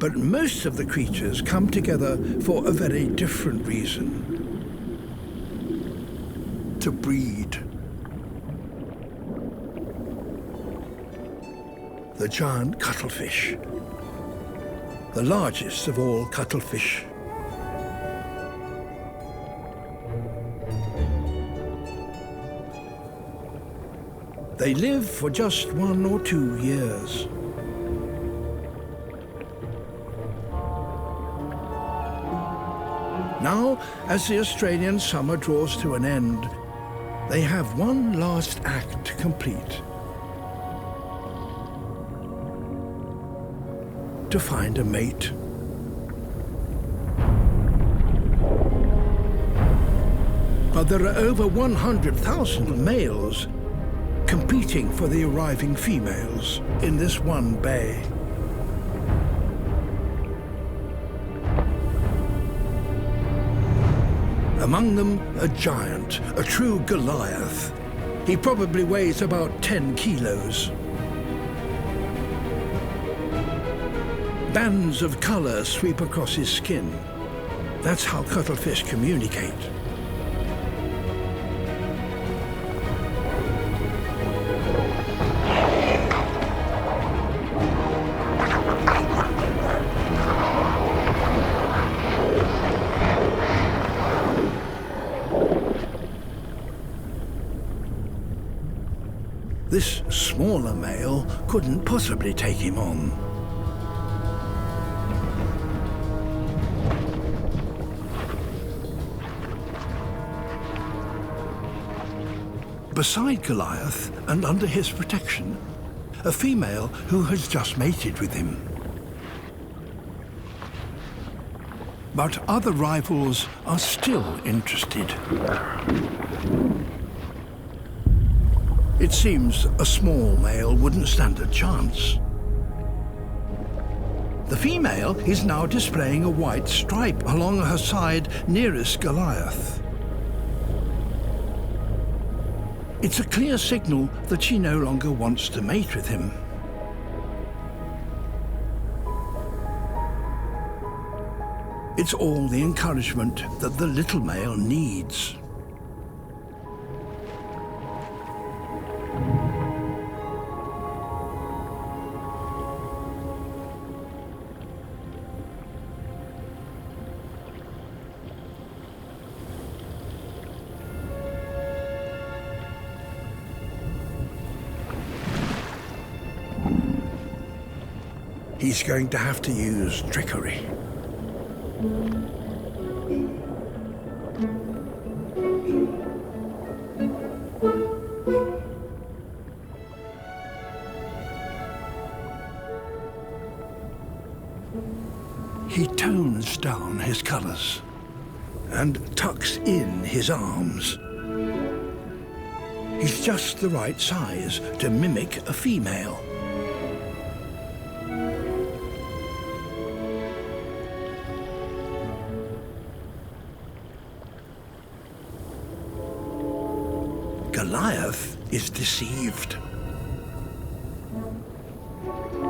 But most of the creatures come together for a very different reason. To breed. The giant cuttlefish, the largest of all cuttlefish. They live for just 1 or 2 years. Now, as the Australian summer draws to an end, they have one last act to complete. To find a mate. But there are over 100,000 males competing for the arriving females in this one bay. Among them, a giant, a true Goliath. He probably weighs about 10 kilos. Bands of color sweep across his skin. That's how cuttlefish communicate. This smaller male couldn't possibly take him on. Beside Goliath, and under his protection, a female who has just mated with him. But other rivals are still interested. It seems a small male wouldn't stand a chance. The female is now displaying a white stripe along her side nearest Goliath. It's a clear signal that she no longer wants to mate with him. It's all the encouragement that the little male needs. He's going to have to use trickery. He tones down his colors and tucks in his arms. He's just the right size to mimic a female. Goliath is deceived.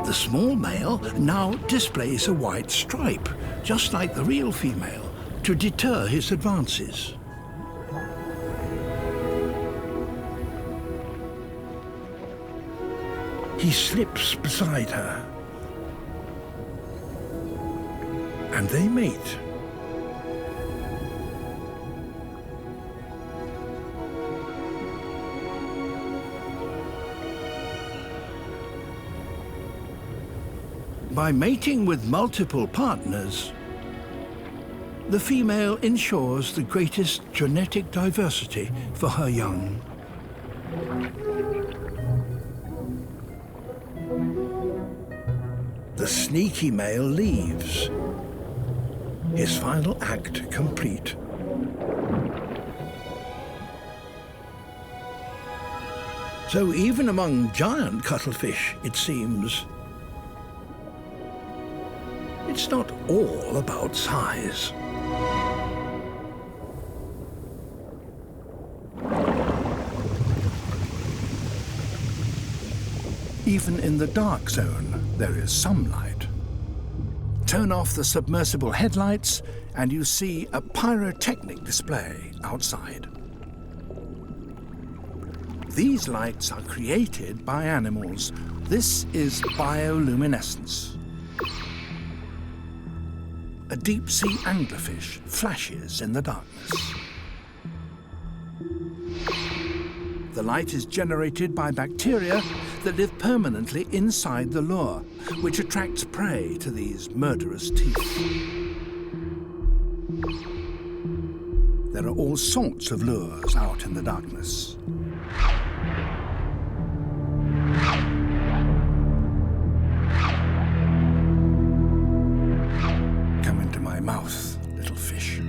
The small male now displays a white stripe, just like the real female, to deter his advances. He slips beside her, and they mate. By mating with multiple partners, the female ensures the greatest genetic diversity for her young. The sneaky male leaves, his final act complete. So even among giant cuttlefish, it seems, it's not all about size. Even in the dark zone, there is some light. Turn off the submersible headlights and you see a pyrotechnic display outside. These lights are created by animals. This is bioluminescence. A deep-sea anglerfish flashes in the darkness. The light is generated by bacteria that live permanently inside the lure, which attracts prey to these murderous teeth. There are all sorts of lures out in the darkness. Come into my mouth, little fish.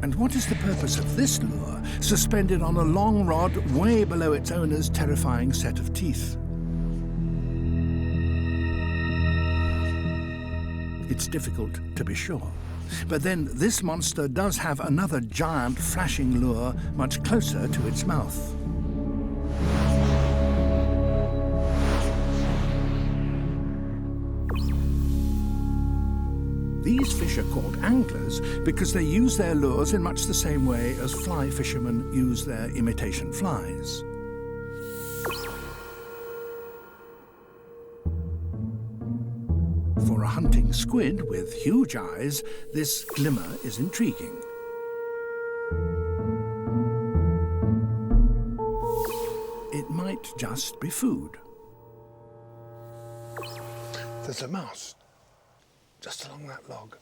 And what is the purpose of this lure, suspended on a long rod way below its owner's terrifying set of teeth? It's difficult to be sure. But then this monster does have another giant flashing lure much closer to its mouth. These fish are called anglers because they use their lures in much the same way as fly fishermen use their imitation flies. For a hunting squid with huge eyes, this glimmer is intriguing. It might just be food. There's a mouse just along that log.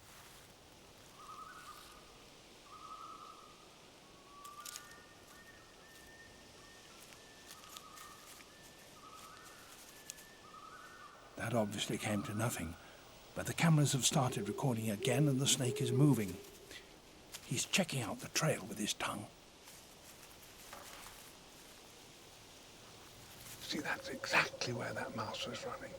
That obviously came to nothing, but the cameras have started recording again and the snake is moving. He's checking out the trail with his tongue. See, that's exactly where that mouse was running.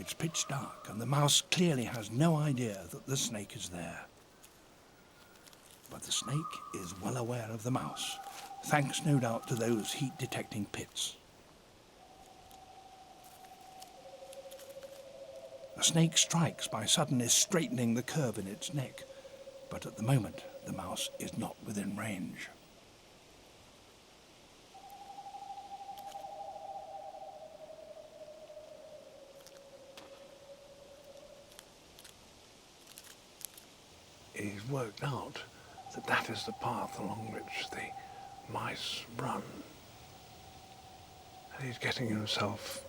It's pitch dark, and the mouse clearly has no idea that the snake is there. But the snake is well aware of the mouse, thanks no doubt to those heat-detecting pits. The snake strikes by suddenly straightening the curve in its neck, but at the moment the mouse is not within range. He's worked out that that is the path along which the mice run. And he's getting himself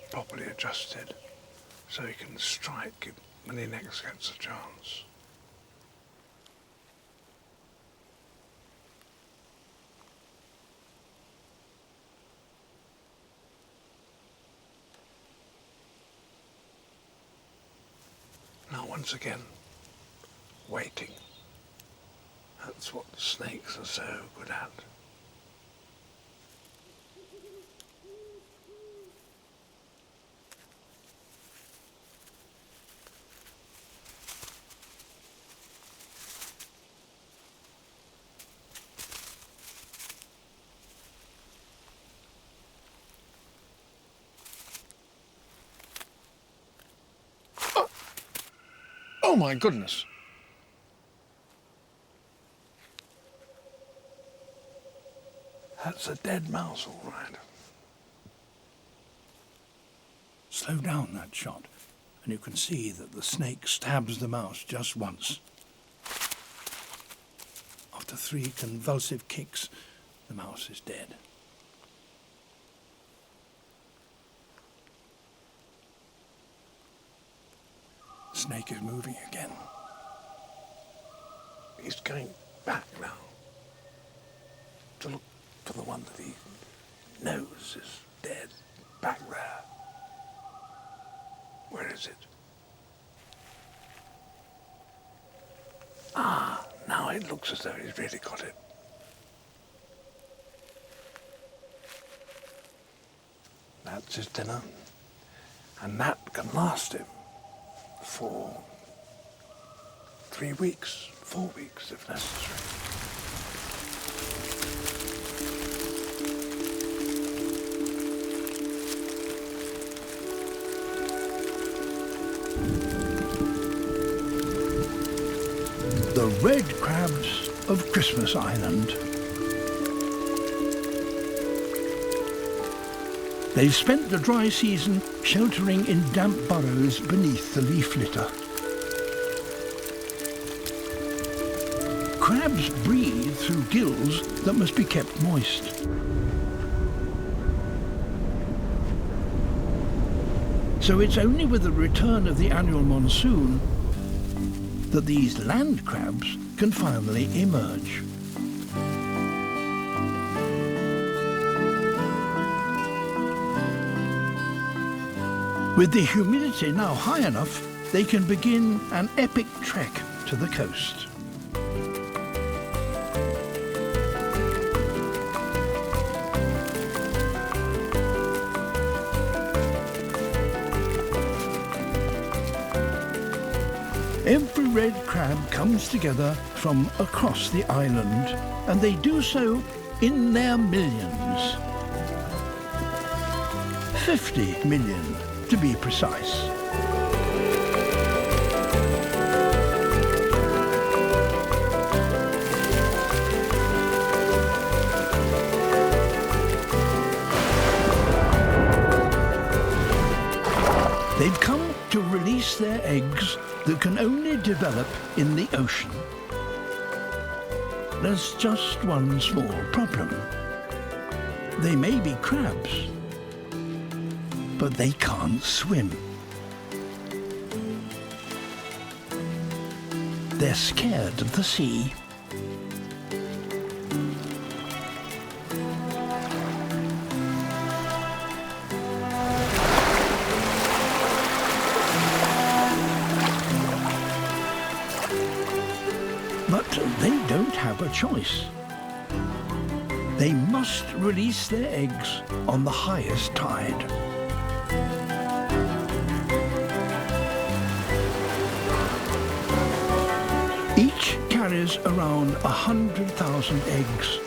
properly adjusted so he can strike when he next gets a chance. Now once again, waiting. That's what snakes are so good at. Oh my goodness! That's a dead mouse, all right. Slow down that shot, and you can see that the snake stabs the mouse just once. After 3 convulsive kicks, the mouse is dead. The snake is moving again. He's going back now to look for the one that he knows is dead, back there. Where is it? Ah, now it looks as though he's really got it. That's his dinner, and that can last him for 3 weeks, 4 weeks if necessary. The red crabs of Christmas Island. They've spent the dry season sheltering in damp burrows beneath the leaf litter. Crabs breathe through gills that must be kept moist. So it's only with the return of the annual monsoon that these land crabs can finally emerge. With the humidity now high enough, they can begin an epic trek to the coast. Every red crab comes together from across the island, and they do so in their millions. 50 million, to be precise. They've come to release their eggs that can only develop in the ocean. There's just one small problem. They may be crabs, but they can't swim. They're scared of the sea. But they don't have a choice. They must release their eggs on the highest tide. Each carries around 100,000 eggs.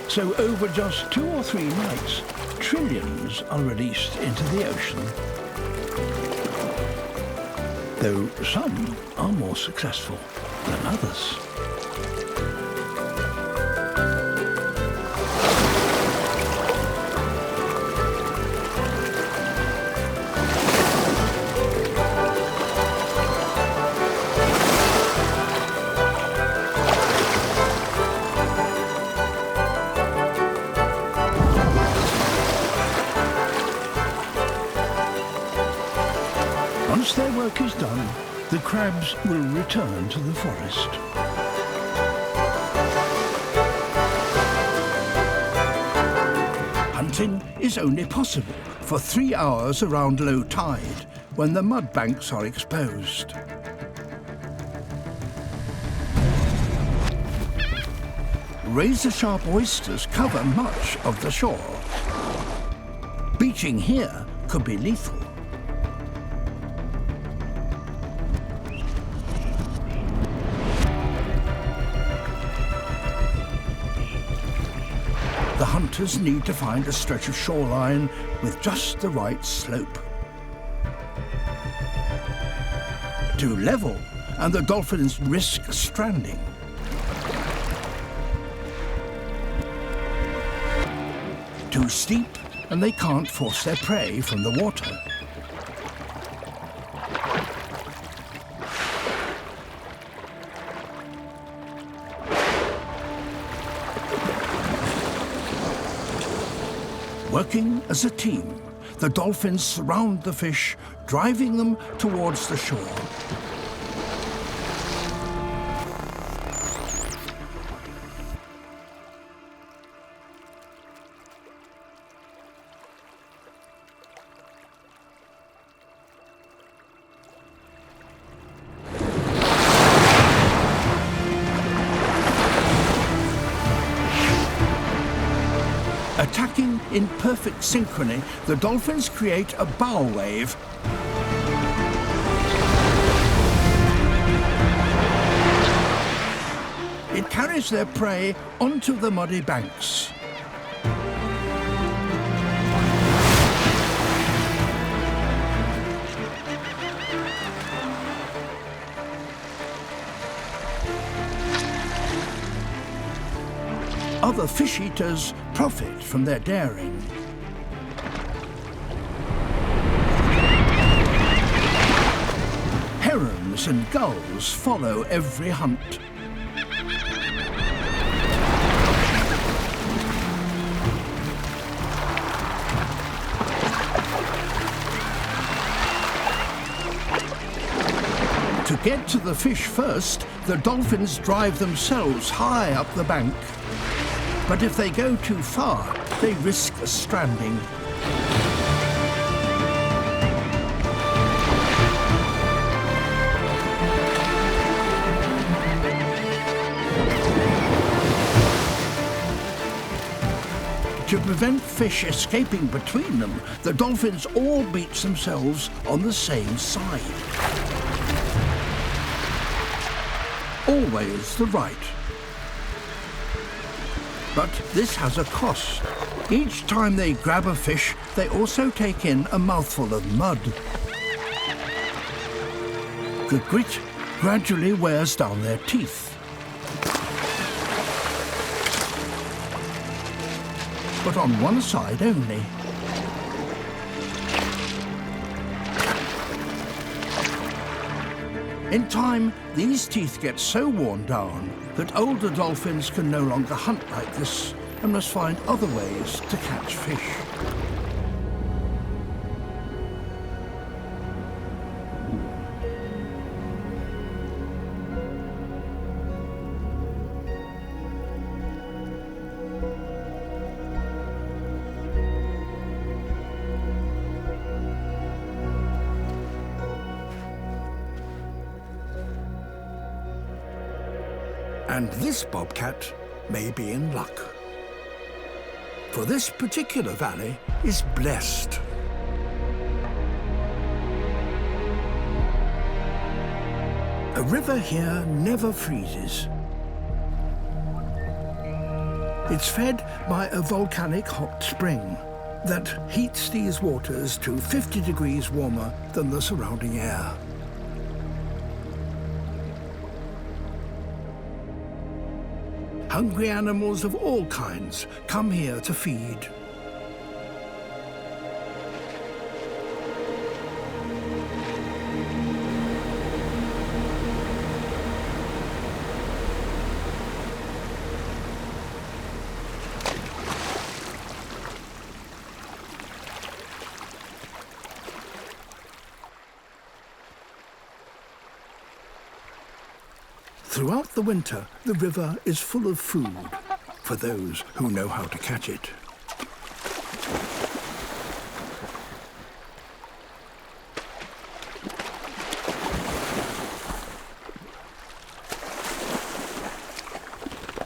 So over just 2 or 3 nights, trillions are released into the ocean. Though some are more successful than others. Once their work is done, the crabs will return to the forest. Hunting is only possible for 3 hours around low tide, when the mud banks are exposed. Razor-sharp oysters cover much of the shore. Beaching here could be lethal. The hunters need to find a stretch of shoreline with just the right slope. Too level, and the dolphins risk stranding. Too steep, and they can't force their prey from the water. Working as a team, the dolphins surround the fish, driving them towards the shore. Attacking in perfect synchrony, the dolphins create a bow wave. carries their prey onto the muddy banks. Other fish eaters profit from their daring. Herons and gulls follow every hunt. To get to the fish first, the dolphins drive themselves high up the bank. But if they go too far, they risk stranding. To prevent fish escaping between them, the dolphins all beach themselves on the same side. Always the right. But this has a cost. Each time they grab a fish, they also take in a mouthful of mud. The grit gradually wears down their teeth. But on one side only. In time, these teeth get so worn down that older dolphins can no longer hunt like this and must find other ways to catch fish. And this bobcat may be in luck. For this particular valley is blessed. A river here never freezes. It's fed by a volcanic hot spring that heats these waters to 50 degrees warmer than the surrounding air. Hungry animals of all kinds come here to feed. Throughout the winter, the river is full of food for those who know how to catch it.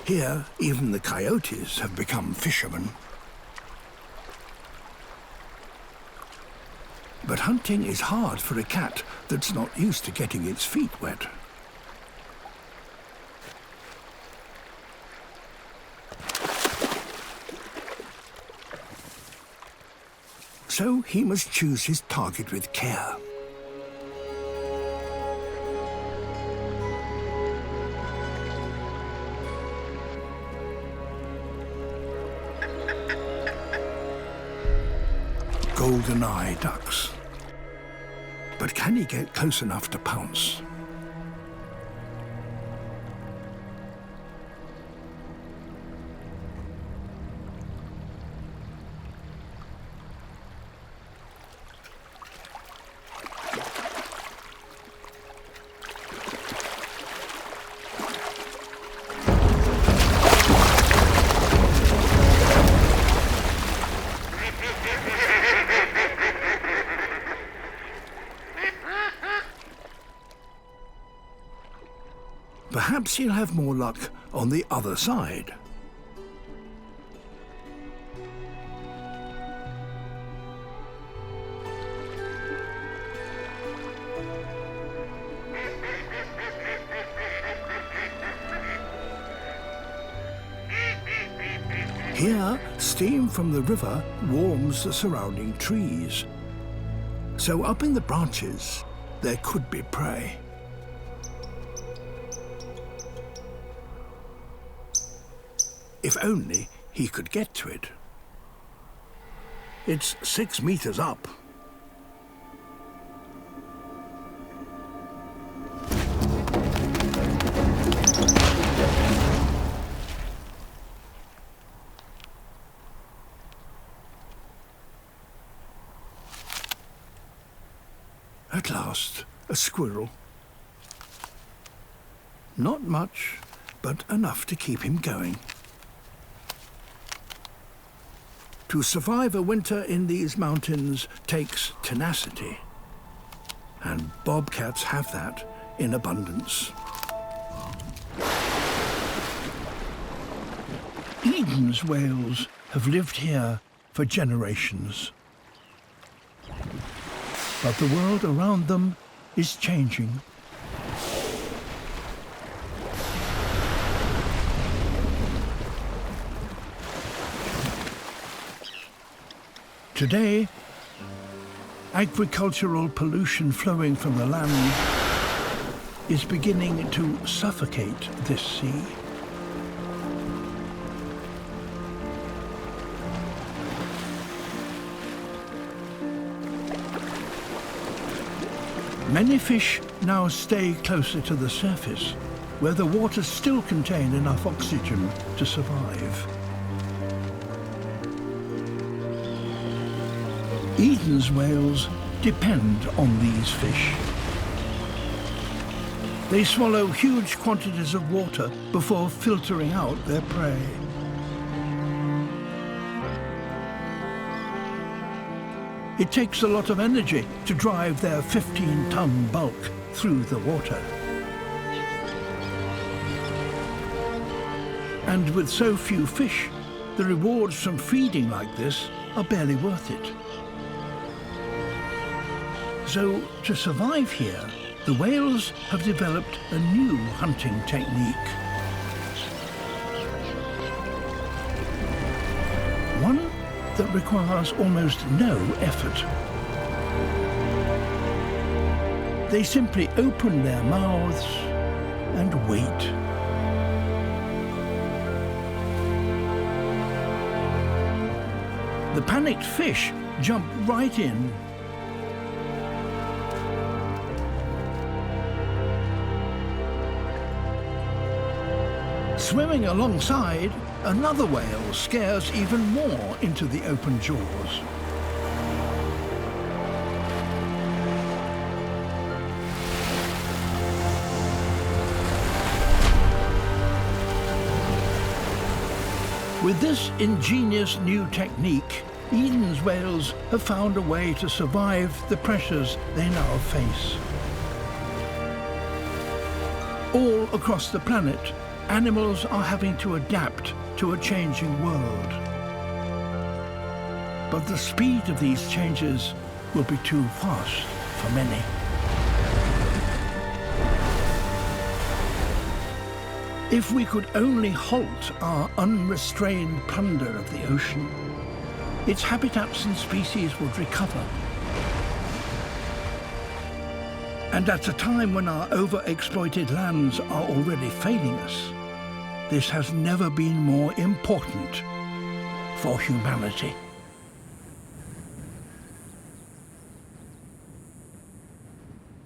Here, even the coyotes have become fishermen. But hunting is hard for a cat that's not used to getting its feet wet. So he must choose his target with care. Golden-eye ducks. But can he get close enough to pounce? Perhaps he'll have more luck on the other side. Here, steam from the river warms the surrounding trees. So up in the branches, there could be prey. If only he could get to it. It's 6 meters up. At last, a squirrel. Not much, but enough to keep him going. To survive a winter in these mountains takes tenacity, and bobcats have that in abundance. Eden's whales have lived here for generations. But the world around them is changing. Today, agricultural pollution flowing from the land is beginning to suffocate this sea. Many fish now stay closer to the surface, where the waters still contain enough oxygen to survive. Eden's whales depend on these fish. They swallow huge quantities of water before filtering out their prey. It takes a lot of energy to drive their 15-ton bulk through the water. And with so few fish, the rewards from feeding like this are barely worth it. So, to survive here, the whales have developed a new hunting technique. One that requires almost no effort. They simply open their mouths and wait. The panicked fish jump right in. Swimming alongside, another whale scares even more into the open jaws. With this ingenious new technique, Eden's whales have found a way to survive the pressures they now face. All across the planet, animals are having to adapt to a changing world. But the speed of these changes will be too fast for many. If we could only halt our unrestrained plunder of the ocean, its habitats and species would recover. And at a time when our overexploited lands are already failing us, this has never been more important for humanity.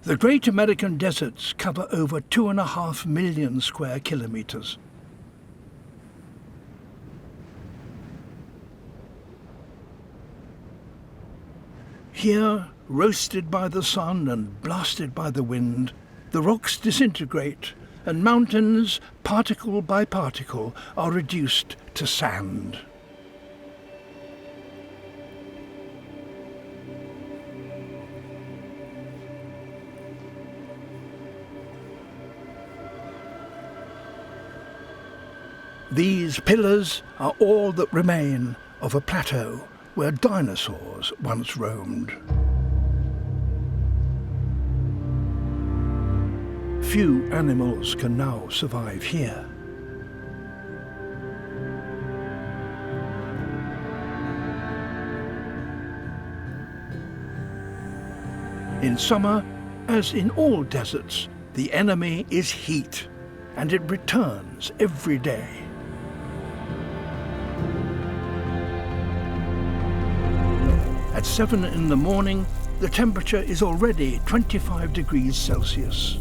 The Great American Deserts cover over 2.5 million square kilometers. Here, roasted by the sun and blasted by the wind, the rocks disintegrate and mountains, particle by particle, are reduced to sand. These pillars are all that remain of a plateau where dinosaurs once roamed. Few animals can now survive here. In summer, as in all deserts, the enemy is heat, and it returns every day. At 7 in the morning, the temperature is already 25 degrees Celsius.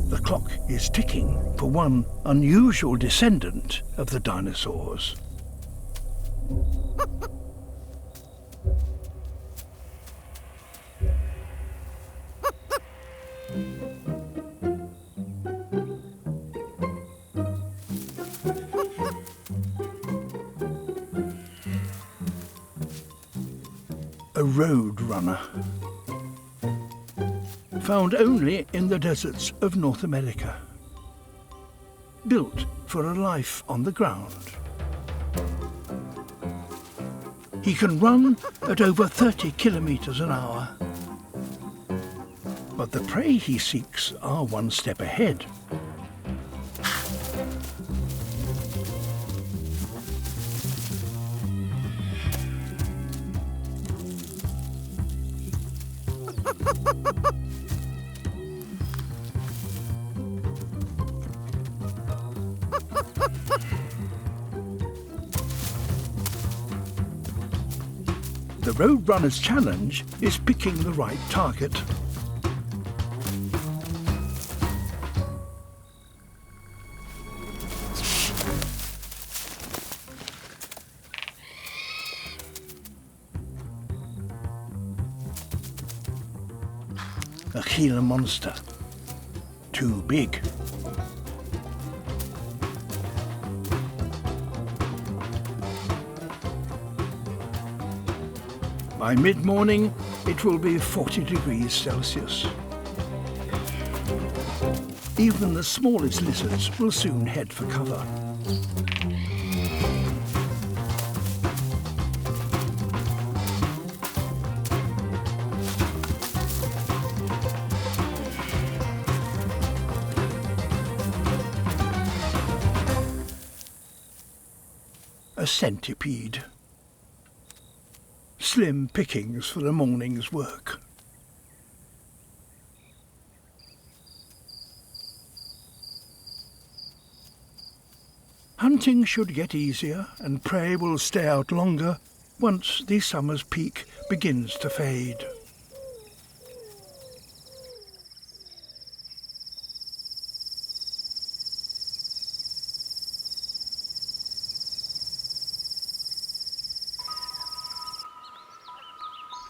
The clock is ticking for one unusual descendant of the dinosaurs. A Roadrunner. Found only in the deserts of North America. Built for a life on the ground. He can run at over 30 kilometers an hour. But the prey he seeks are one step ahead. The Roadrunner's challenge is picking the right target. A Gila monster. Too big. By mid-morning, it will be 40 degrees Celsius. Even the smallest lizards will soon head for cover. A centipede. Slim pickings for a morning's work. Hunting should get easier and prey will stay out longer once the summer's peak begins to fade.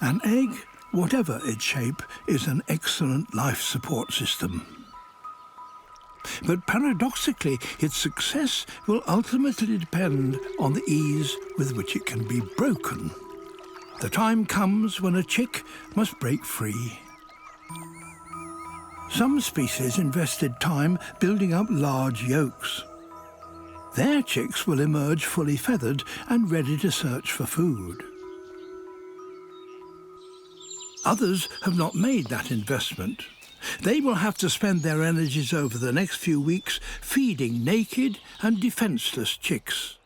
An egg, whatever its shape, is an excellent life support system. But paradoxically, its success will ultimately depend on the ease with which it can be broken. The time comes when a chick must break free. Some species invested time building up large yolks. Their chicks will emerge fully feathered and ready to search for food. Others have not made that investment. They will have to spend their energies over the next few weeks feeding naked and defenseless chicks.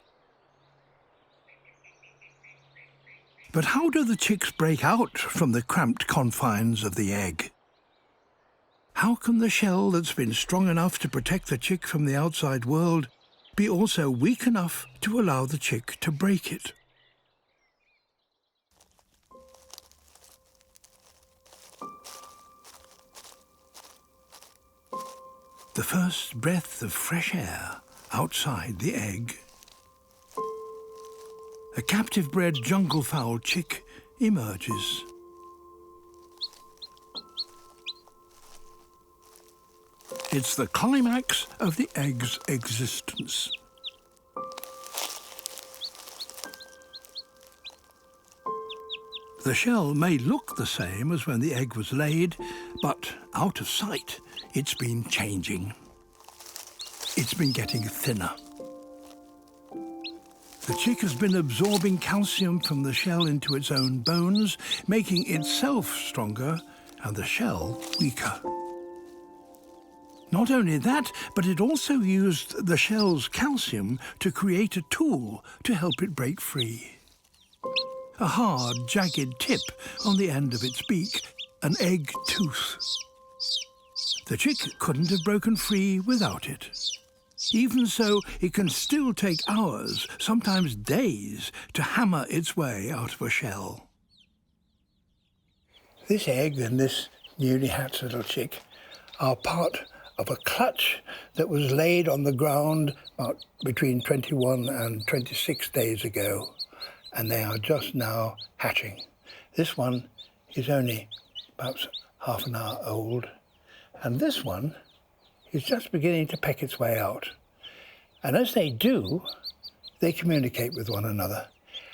But how do the chicks break out from the cramped confines of the egg? How can the shell that's been strong enough to protect the chick from the outside world be also weak enough to allow the chick to break it? The first breath of fresh air outside the egg. A captive-bred jungle-fowl chick emerges. It's the climax of the egg's existence. The shell may look the same as when the egg was laid, but out of sight, it's been changing. It's been getting thinner. The chick has been absorbing calcium from the shell into its own bones, making itself stronger and the shell weaker. Not only that, but it also used the shell's calcium to create a tool to help it break free. A hard, jagged tip on the end of its beak an egg tooth. The chick couldn't have broken free without it. Even so, it can still take hours, sometimes days, to hammer its way out of a shell. This egg and this newly hatched little chick are part of a clutch that was laid on the ground about between 21 and 26 days ago, and they are just now hatching. This one is only about half an hour old, and this one is just beginning to peck its way out. And as they do, they communicate with one another.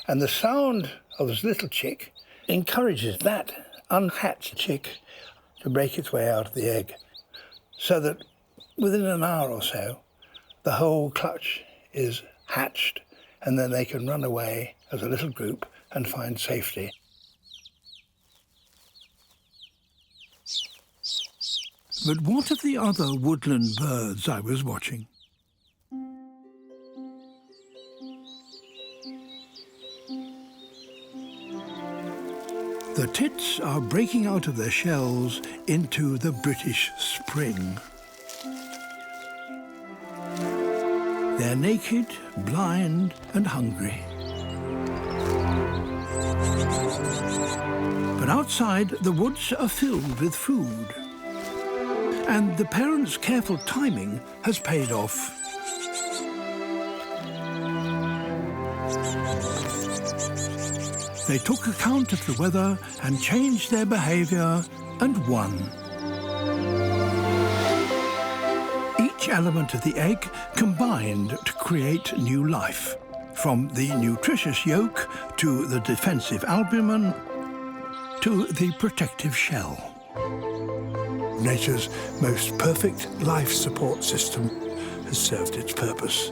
And the sound of this little chick encourages that unhatched chick to break its way out of the egg, so that within an hour or so, the whole clutch is hatched, and then they can run away as a little group and find safety. But what of the other woodland birds I was watching? The tits are breaking out of their shells into the British spring. They're naked, blind, and hungry. But outside, the woods are filled with food. And the parents' careful timing has paid off. They took account of the weather and changed their behavior and won. Each element of the egg combined to create new life, from the nutritious yolk to the defensive albumen to the protective shell. Nature's most perfect life support system has served its purpose,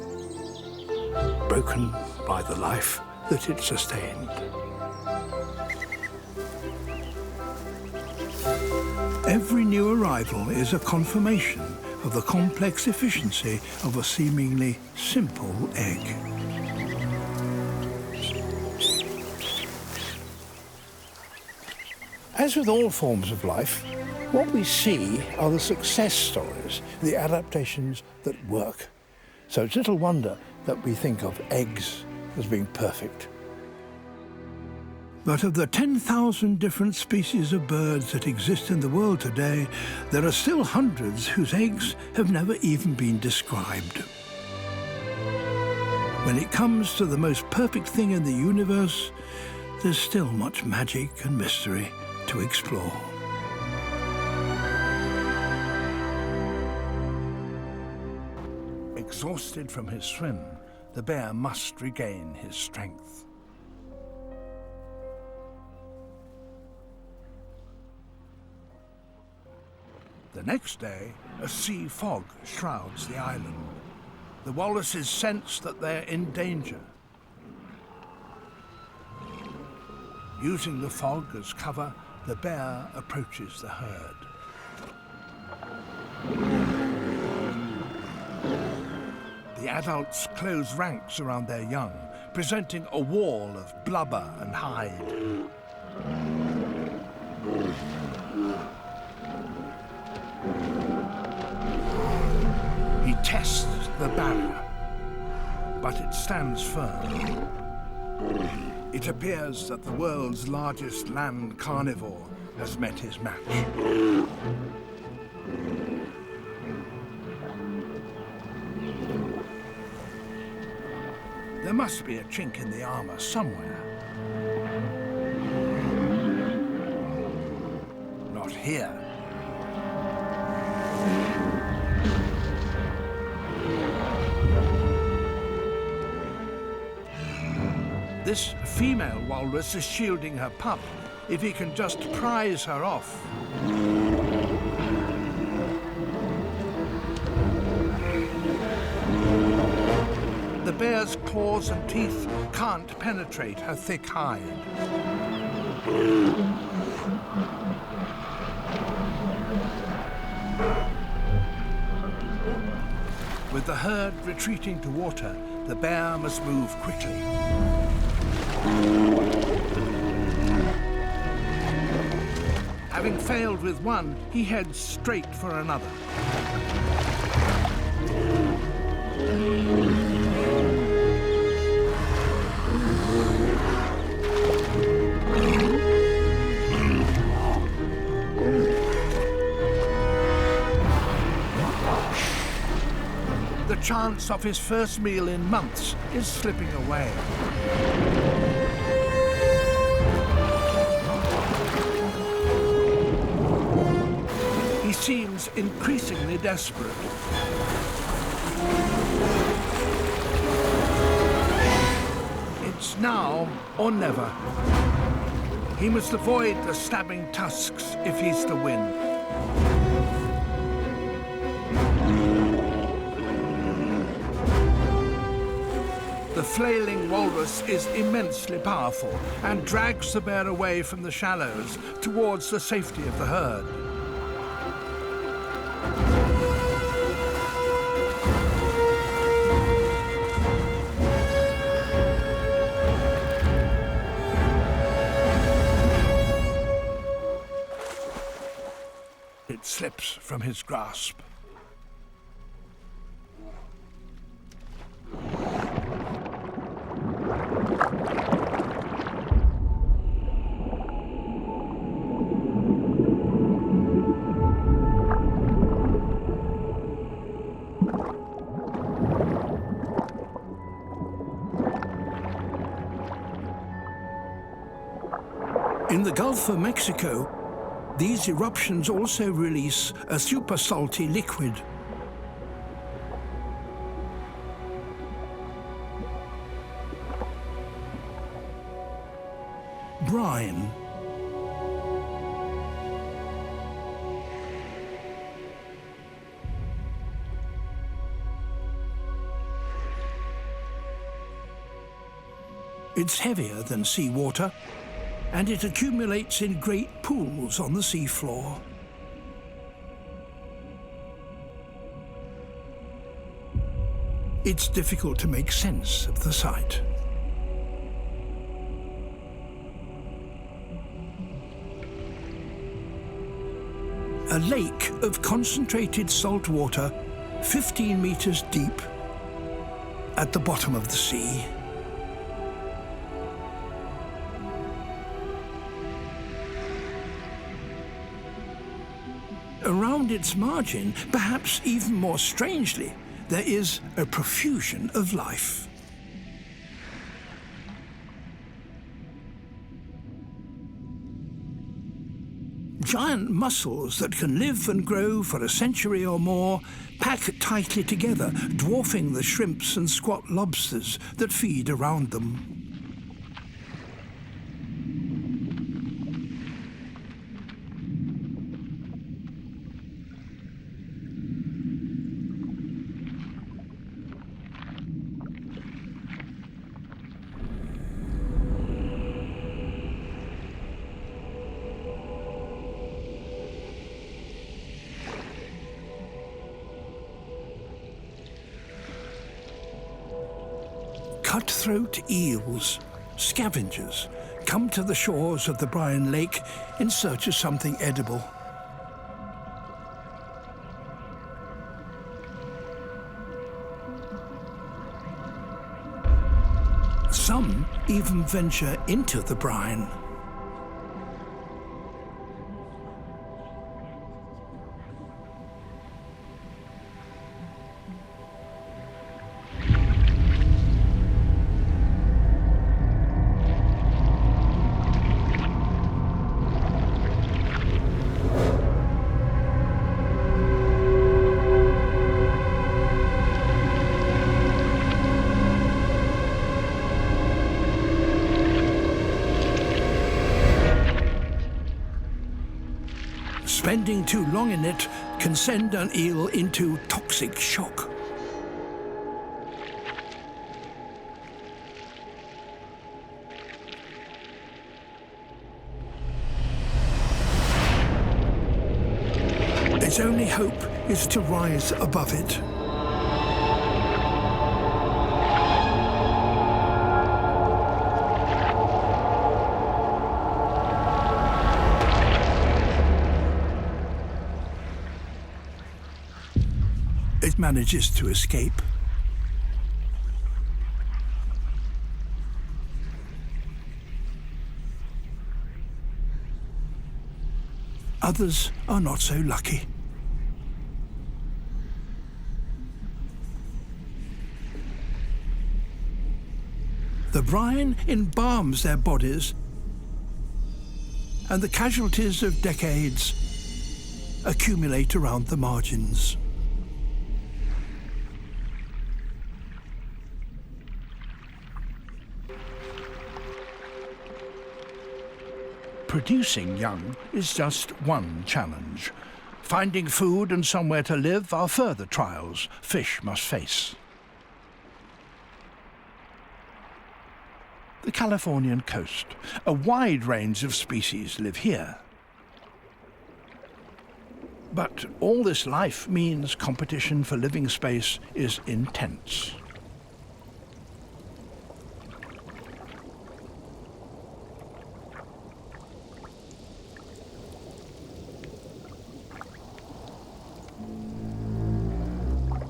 broken by the life that it sustained. Every new arrival is a confirmation of the complex efficiency of a seemingly simple egg. As with all forms of life, what we see are the success stories, the adaptations that work. So it's little wonder that we think of eggs as being perfect. But of the 10,000 different species of birds that exist in the world today, there are still hundreds whose eggs have never even been described. When it comes to the most perfect thing in the universe, there's still much magic and mystery to explore. Exhausted from his swim, the bear must regain his strength. The next day, a sea fog shrouds the island. The walruses sense that they're in danger. Using the fog as cover, the bear approaches the herd. The adults close ranks around their young, presenting a wall of blubber and hide. He tests the barrier, but it stands firm. It appears that the world's largest land carnivore has met his match. There must be a chink in the armor somewhere. Not here. This female walrus is shielding her pup if he can just prise her off. The bear's claws and teeth can't penetrate her thick hide. With the herd retreating to water, the bear must move quickly. Having failed with one, he heads straight for another. The chance of his first meal in months is slipping away. He seems increasingly desperate. It's now or never. He must avoid the stabbing tusks if he's to win. The flailing walrus is immensely powerful and drags the bear away from the shallows towards the safety of the herd. It slips from his grasp. In the Gulf of Mexico, these eruptions also release a super salty liquid. Brine. It's heavier than seawater, and it accumulates in great pools on the seafloor. It's difficult to make sense of the sight. A lake of concentrated salt water, 15 meters deep, at the bottom of the sea. Around its margin, perhaps even more strangely, there is a profusion of life. Giant mussels that can live and grow for a century or more pack tightly together, dwarfing the shrimps and squat lobsters that feed around them. Cutthroat eels, scavengers, come to the shores of the brine lake in search of something edible. Some even venture into the brine. Spending too long in it can send an eel into toxic shock. Its only hope is to rise above it. it manages to escape. Others are not so lucky. The brine embalms their bodies, and the casualties of decades accumulate around the margins. Producing young is just one challenge. Finding food and somewhere to live are further trials fish must face. The Californian coast. A wide range of species live here. But all this life means competition for living space is intense.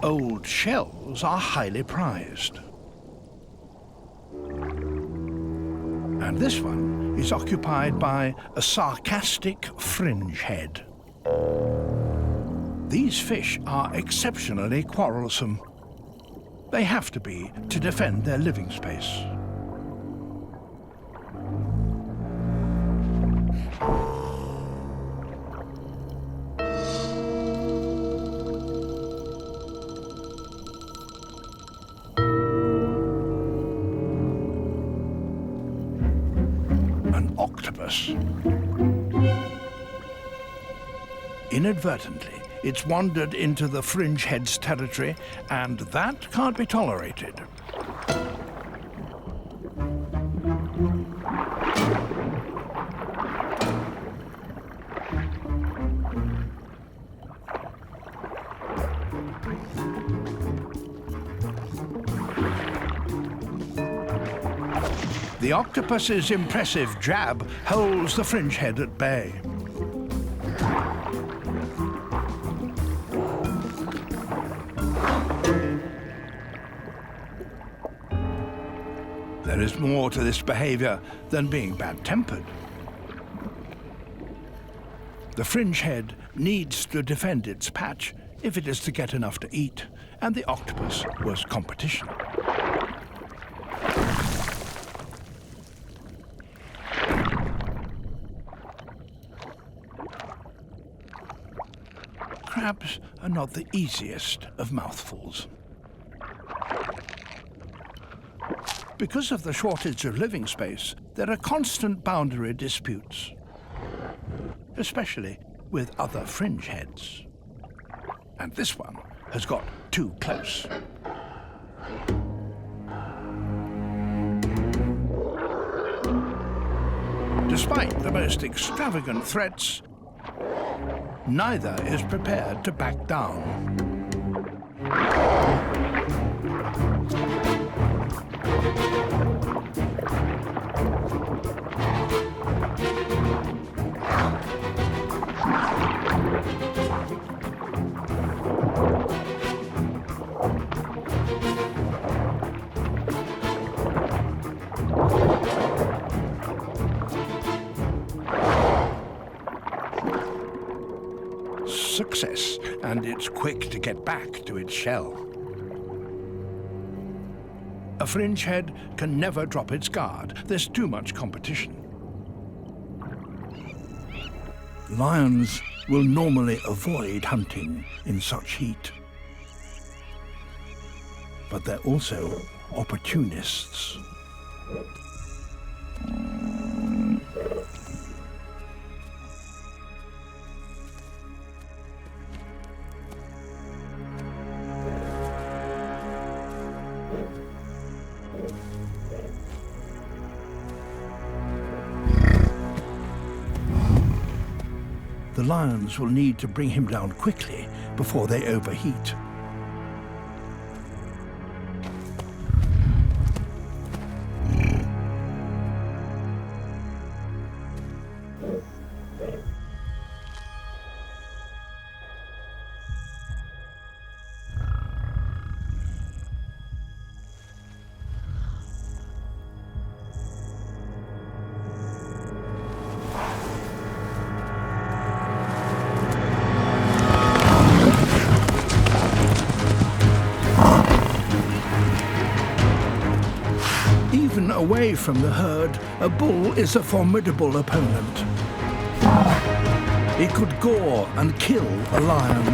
Old shells are highly prized. And this one is occupied by a sarcastic fringe head. These fish are exceptionally quarrelsome. They have to be to defend their living space. Inadvertently, it's wandered into the fringe head's territory, and that can't be tolerated. The octopus's impressive jab holds the fringe head at bay. There is more to this behavior than being bad-tempered. The fringe head needs to defend its patch if it is to get enough to eat, and the octopus was competition. Crabs are not the easiest of mouthfuls. Because of the shortage of living space, there are constant boundary disputes, especially with other fringe heads. And this one has got too close. Despite the most extravagant threats, neither is prepared to back down. Success, and it's quick to get back to its shell. A fringe head can never drop its guard. There's too much competition. Lions will normally avoid hunting in such heat. But they're also opportunists. The lions will need to bring him down quickly before they overheat. away from the herd, a bull is a formidable opponent. It could gore and kill a lion.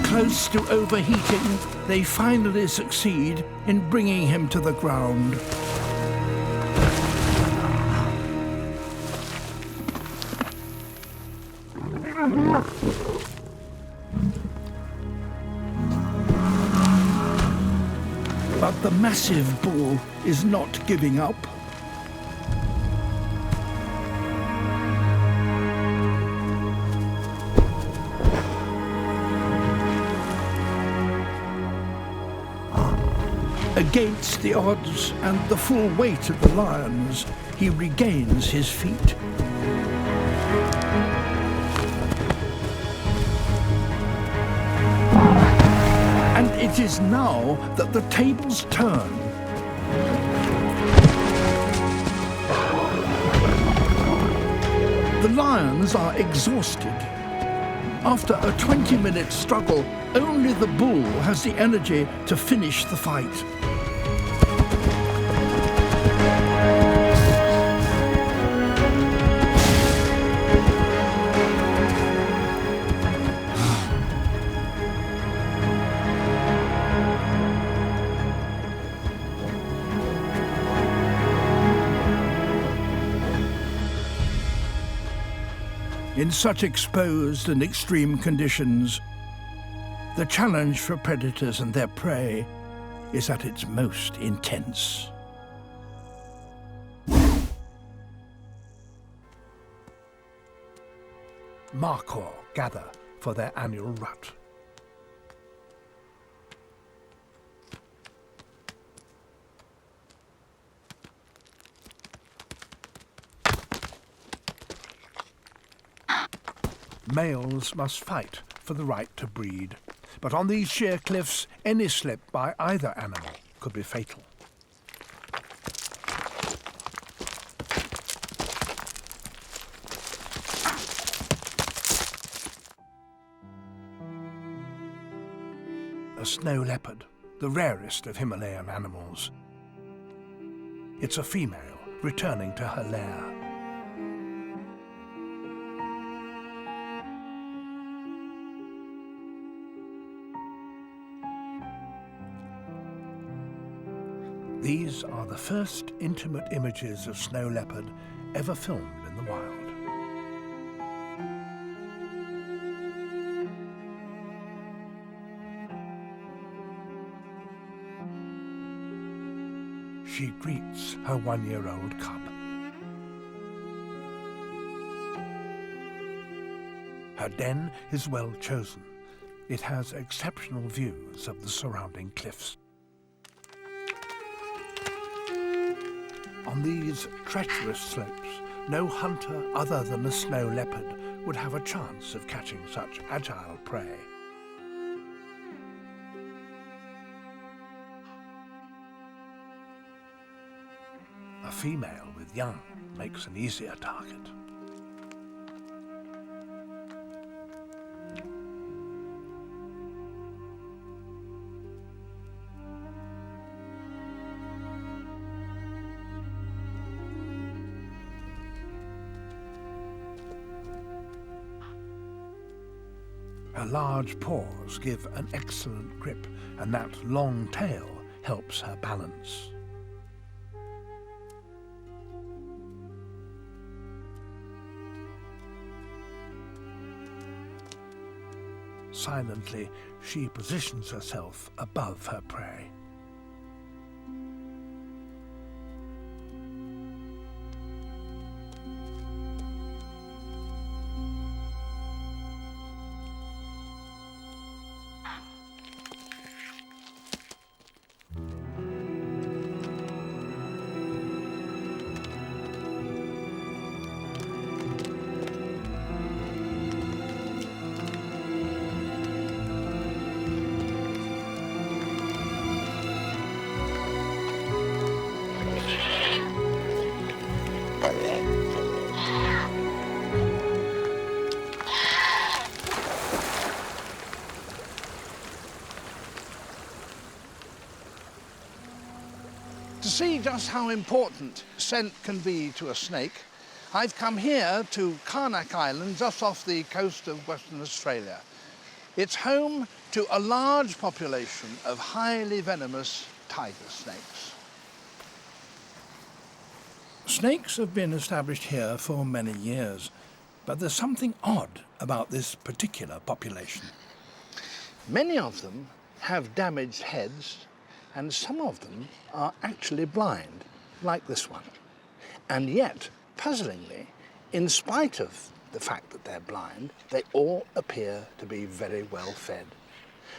Close to overheating, they finally succeed in bringing him to the ground. But the massive bull is not giving up. Against the odds and the full weight of the lions, he regains his feet. And it is now that the tables turn. The lions are exhausted. After a 20-minute struggle, only the bull has the energy to finish the fight. In such exposed and extreme conditions, the challenge for predators and their prey is at its most intense. Markhor gather for their annual rut. Males must fight for the right to breed, but on these sheer cliffs, any slip by either animal could be fatal. A snow leopard, the rarest of Himalayan animals. It's a female returning to her lair. These are the first intimate images of snow leopard ever filmed in the wild. She greets her one-year-old cub. Her den is well chosen. It has exceptional views of the surrounding cliffs. On these treacherous slopes, no hunter other than a snow leopard would have a chance of catching such agile prey. A female with young makes an easier target. Her large paws give an excellent grip, and that long tail helps her balance. silently, she positions herself above her prey. To see just how important scent can be to a snake, I've come here to Karnak Island, just off the coast of Western Australia. It's home to a large population of highly venomous tiger snakes. Snakes have been established here for many years, but there's something odd about this particular population. Many of them have damaged heads, and some of them are actually blind, like this one. And yet, puzzlingly, in spite of the fact that they're blind, they all appear to be very well fed.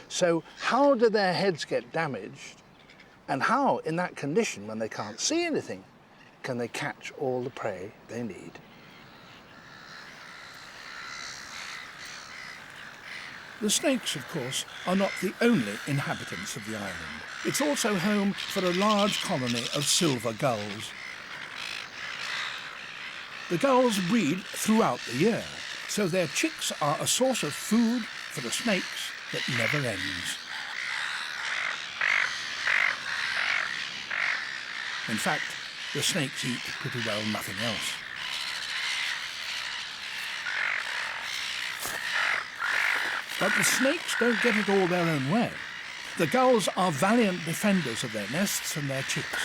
So how do their heads get damaged? And how, in that condition, when they can't see anything, can they catch all the prey they need? The snakes, of course, are not the only inhabitants of the island. It's also home for a large colony of silver gulls. The gulls breed throughout the year, so their chicks are a source of food for the snakes that never ends. In fact, the snakes eat pretty well nothing else. But the snakes don't get it all their own way. The gulls are valiant defenders of their nests and their chicks.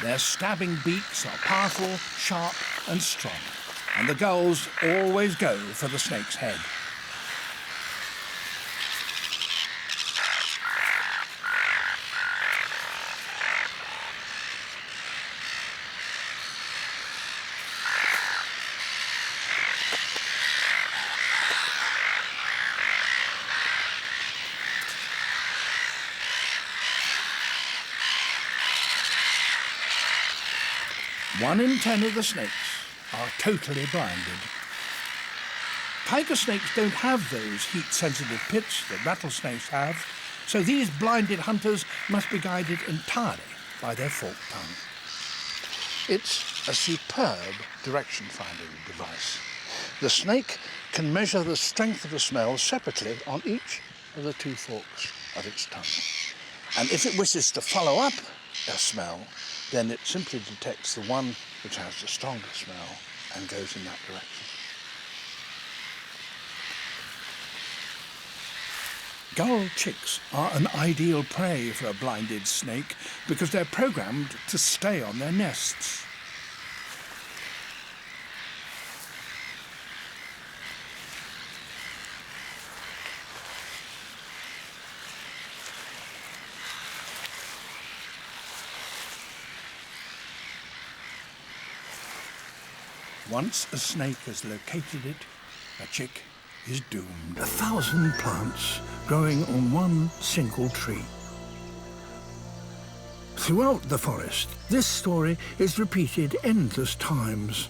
Their stabbing beaks are powerful, sharp and strong, and the gulls always go for the snake's head. One in 10 of the snakes are totally blinded. Tiger snakes don't have those heat-sensitive pits that rattlesnakes have, so these blinded hunters must be guided entirely by their forked tongue. It's a superb direction-finding device. The snake can measure the strength of a smell separately on each of the two forks of its tongue. And if it wishes to follow up a smell, then it simply detects the one which has the stronger smell and goes in that direction. Gull chicks are an ideal prey for a blinded snake because they're programmed to stay on their nests. Once a snake has located it, a chick is doomed. 1,000 plants growing on one single tree. Throughout the forest, this story is repeated endless times.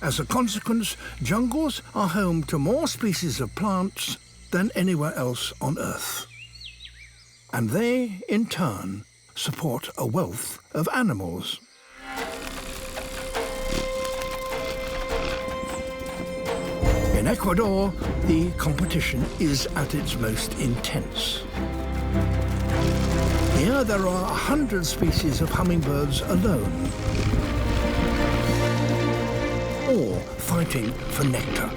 As a consequence, jungles are home to more species of plants than anywhere else on Earth. And they, in turn, support a wealth of animals. In Ecuador, the competition is at its most intense. Here there are 100 species of hummingbirds alone, all fighting for nectar.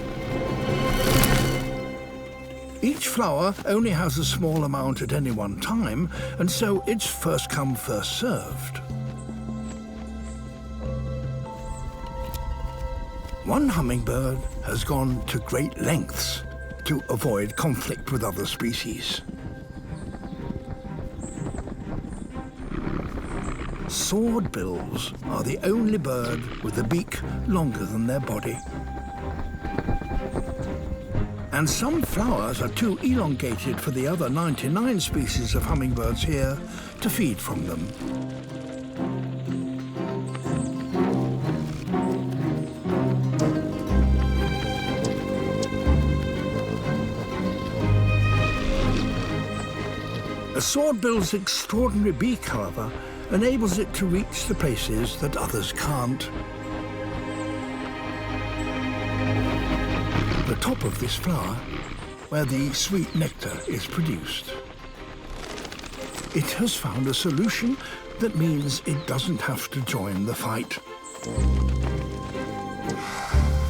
Each flower only has a small amount at any one time, and so it's first come, first served. One hummingbird has gone to great lengths to avoid conflict with other species. Swordbills are the only bird with a beak longer than their body. And some flowers are too elongated for the other 99 species of hummingbirds here to feed from them. A swordbill's extraordinary beak, however, enables it to reach the places that others can't. The top of this flower, where the sweet nectar is produced. It has found a solution that means it doesn't have to join the fight.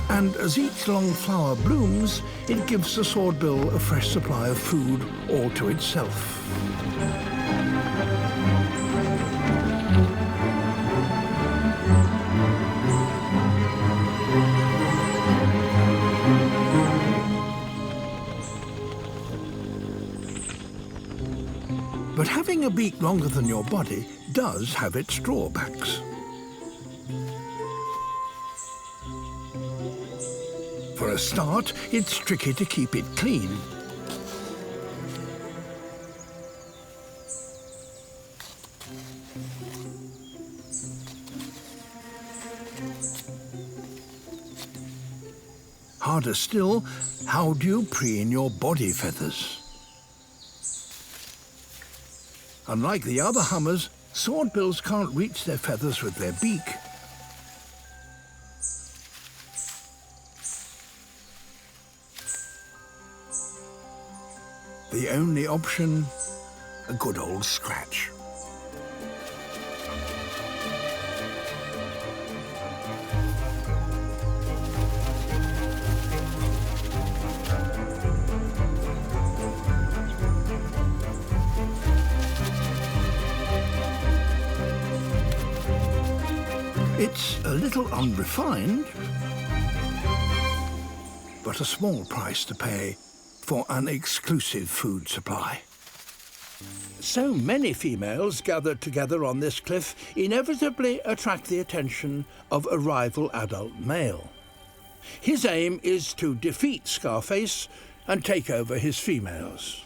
And as each long flower blooms, it gives the swordbill a fresh supply of food all to itself. But having a beak longer than your body does have its drawbacks. For a start, it's tricky to keep it clean. Harder still, how do you preen your body feathers? Unlike the other hummers, swordbills can't reach their feathers with their beak. The only option, a good old scratch. It's a little unrefined, but a small price to pay for an exclusive food supply. So many females gathered together on this cliff inevitably attract the attention of a rival adult male. His aim is to defeat Scarface and take over his females.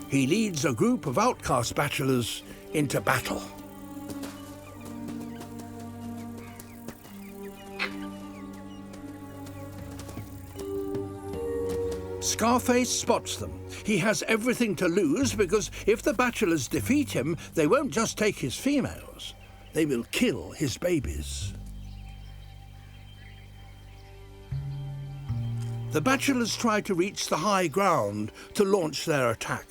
He leads a group of outcast bachelors into battle. Scarface spots them. He has everything to lose because if the bachelors defeat him, they won't just take his females, they will kill his babies. The bachelors try to reach the high ground to launch their attack.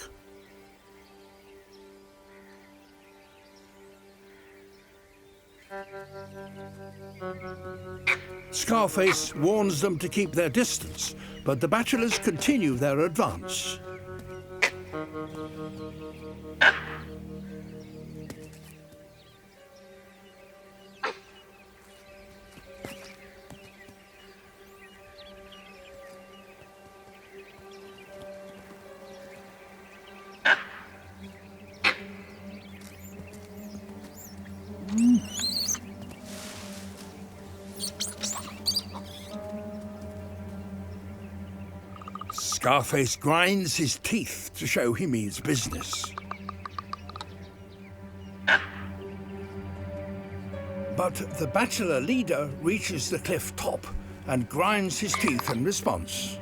Scarface warns them to keep their distance, but the bachelors continue their advance. Scarface grinds his teeth to show he means business. But the bachelor leader reaches the cliff top and grinds his teeth in response.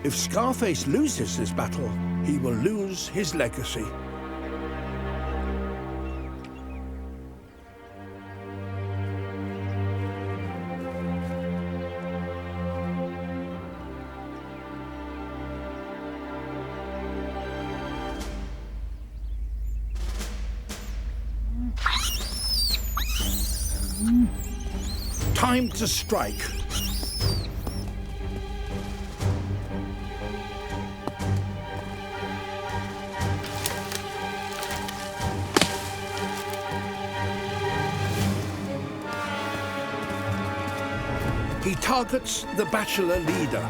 If Scarface loses this battle, he will lose his legacy. Time to strike. targets the bachelor leader.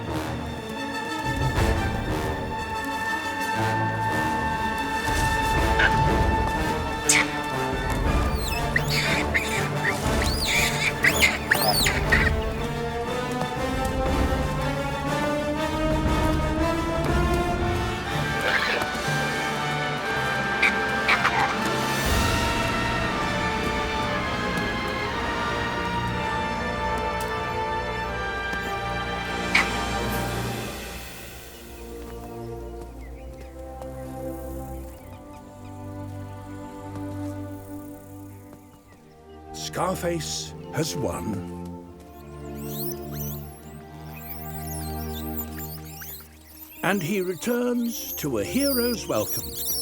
Scarface has won. And he returns to a hero's welcome.